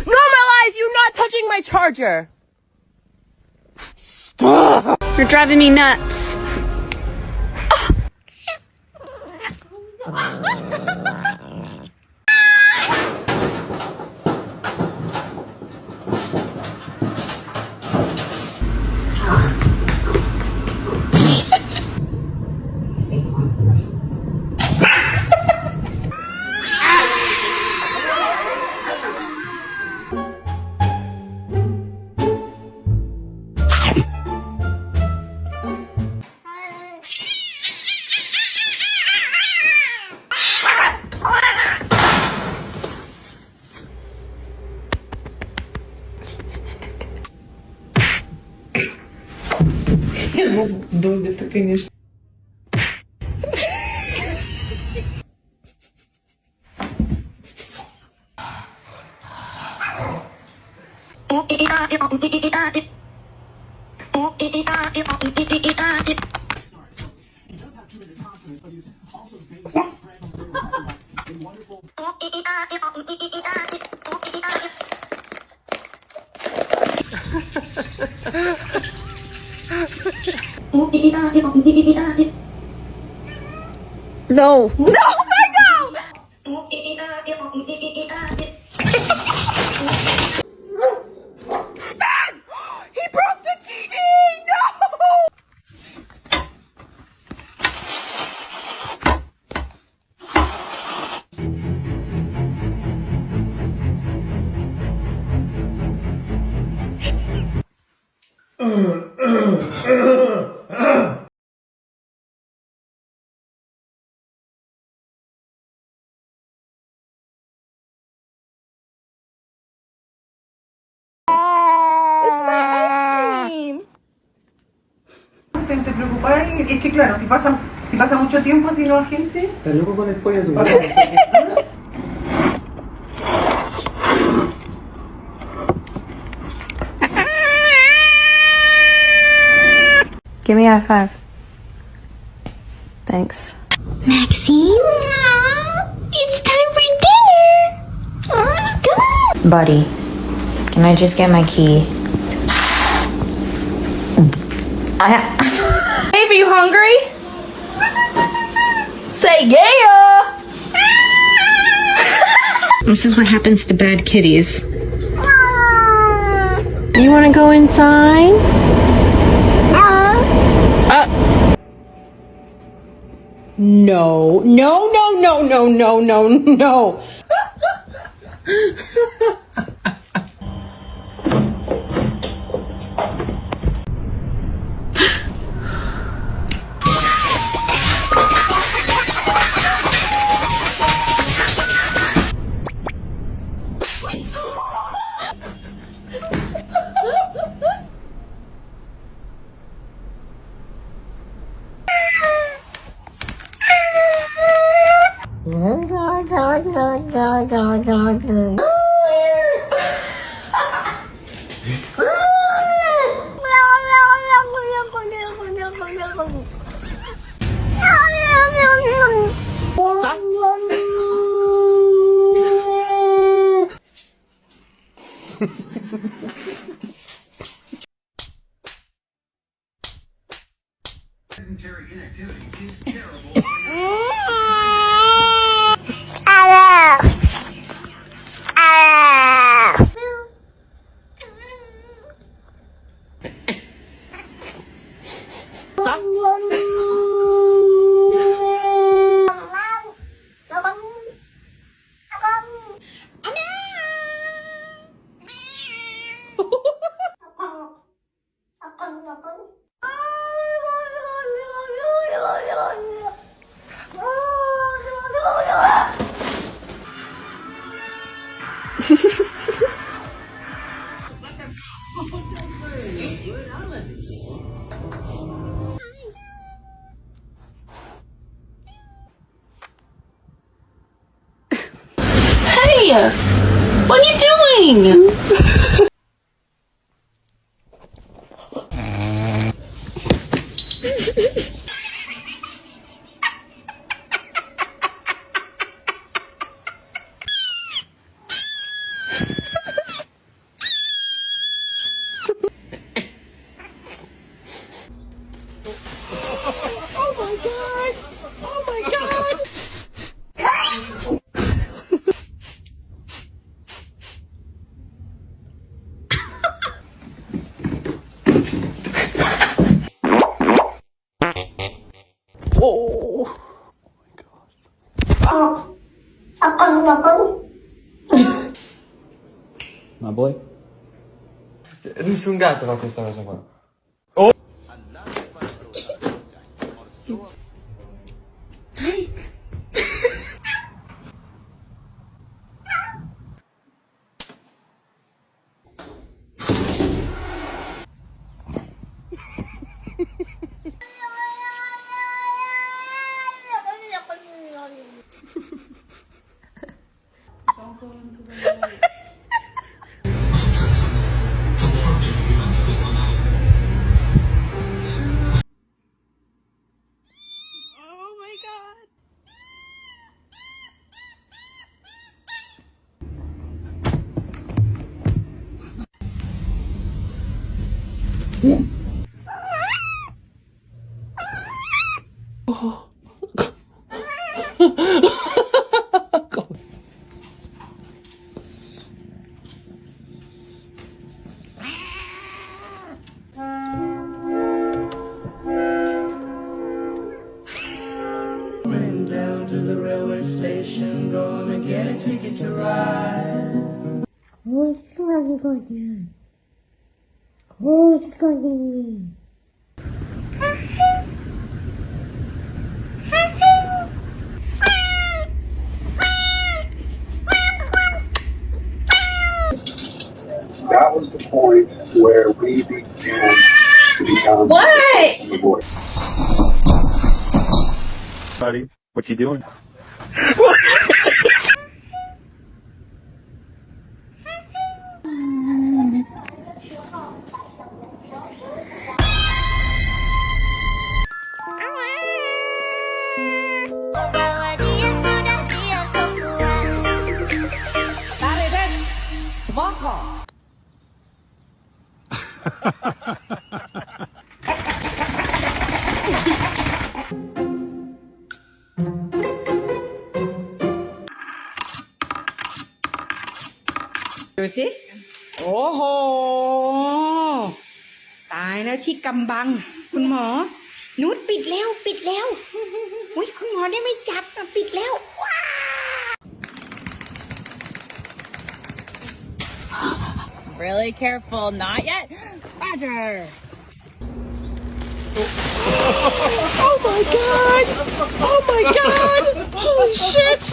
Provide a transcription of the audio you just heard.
Normalize you not touching my charger. Stop. You're driving me nuts. Долго-то, конечно. No. No, I know. Man, he broke the TV. No. Te preocupás, es que claro, si pasa mucho tiempo sin la gente. Estás loco con el pollo tú. Give me a high five. Thanks. Maxine? It's time for dinner. Come on. Buddy, can I just get my key? Babe, are you hungry? Say yeah. This is what happens to bad kitties. You want to go inside? No. No, no, no, no, no, no, no. Sedentary inactivity is terrible. What are you doing? Ma boy? Nessun gatto fa questa cosa qua. Went down to the railway station, gonna get a ticket to ride. What's going on? What's going on? That was the point where we began to become the boy. Buddy, what you doing?ดูสิโอ้โหตายแล้วที่กำบังคุณหมอนุชปิดแล้วอุ๊ยคุณหมอได้ไม่จับปิดแล้วว้า Really careful, not yet. Roger. Oh my god! Oh my god! Holy shit!